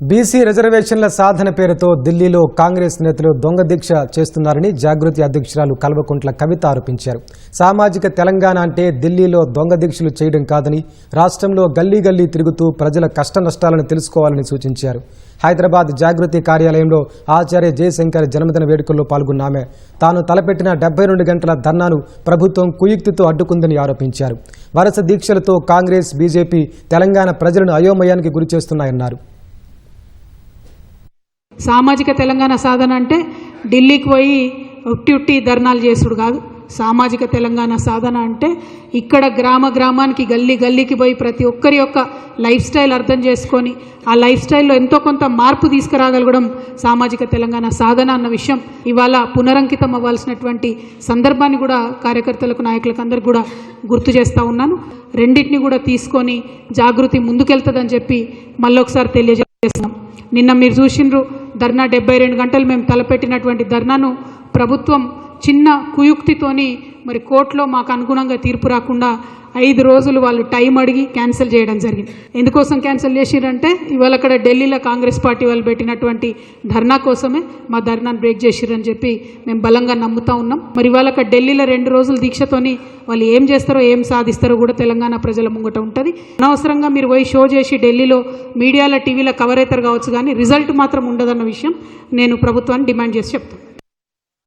BC రిజర్వేషన్ల సాధన పేరుతో ఢిల్లీలో కాంగ్రెస్ నేతలు దొంగ దీక్ష చేస్తున్నారని జాగృతి అధ్యక్షురాలు కల్వకుంట్ల కవిత ఆరోపించారు. సామాజిక తెలంగాణ అంటే ఢిల్లీలో దొంగ దీక్షలు చేయడం కాదని, రాష్ట్రంలో గల్లీ గల్లీ తిరుగుతూ ప్రజల కష్ట నష్టాలను తెలుసుకోవాలని సూచించారు. హైదరాబాద్ జాగృతి కార్యాలయంలో ఆచార్య జయశంకర్ జన్మదిన వేడుకల్లో పాల్గొన్న ఆమె తాను తలపెట్టిన 72 గంటల ధర్నాను ప్రభుత్వం కుయుక్తితో అడ్డుకుందని ఆరోపించారు. వరుస దీక్షలతో కాంగ్రెస్, బీజేపీ తెలంగాణ ప్రజలను అయోమయానికి గురిచేస్తున్నాయన్నారు. సామాజిక తెలంగాణ సాధన అంటే ఢిల్లీకి పోయి ఉట్టి ధర్నాలు చేసుడు కాదు. సామాజిక తెలంగాణ సాధన అంటే ఇక్కడ గ్రామానికి గల్లీకి పోయి ప్రతి ఒక్కరి యొక్క లైఫ్ స్టైల్ అర్థం చేసుకొని ఆ లైఫ్ స్టైల్లో ఎంతో కొంత మార్పు తీసుకురాగలగడం సామాజిక తెలంగాణ సాధన అన్న విషయం ఇవాళ పునరంకితం అవ్వాల్సినటువంటి సందర్భాన్ని కూడా కార్యకర్తలకు, నాయకులకు అందరికి కూడా గుర్తు చేస్తూ ఉన్నాను. రెండింటిని కూడా తీసుకొని జాగృతి ముందుకెళ్తుందని చెప్పి మళ్ళొకసారి తెలియజేస్తున్నాం. నిన్న మీరు చూసిండ్రు ధర్నా 72 గంటలు మేము తలపెట్టినటువంటి ధర్నాను ప్రభుత్వం చిన్న కుయుక్తితోని మరి కోర్టులో మాకు అనుగుణంగా తీర్పు రాకుండా 5 రోజులు వాళ్ళు టైం అడిగి క్యాన్సిల్ చేయడం జరిగింది. ఎందుకోసం క్యాన్సిల్ చేసిరంటే ఇవాళ అక్కడ ఢిల్లీలో కాంగ్రెస్ పార్టీ వాళ్ళు పెట్టినటువంటి ధర్నా కోసమే మా ధర్నాను బ్రేక్ చేసిరని చెప్పి మేము బలంగా నమ్ముతా ఉన్నాం. మరి ఇవాళ అక్కడ ఢిల్లీలో 2 రోజుల దీక్షతోని వాళ్ళు ఏం చేస్తారో ఏం సాధిస్తారో కూడా తెలంగాణ ప్రజల ముంగట ఉంటుంది. అనవసరంగా మీరు పోయి షో చేసి ఢిల్లీలో మీడియాలో, టీవీలో కవర్ అవుతారు కావచ్చు, కానీ రిజల్ట్ మాత్రం ఉండదన్న విషయం నేను ప్రభుత్వాన్ని డిమాండ్ చేసి చెప్తాను.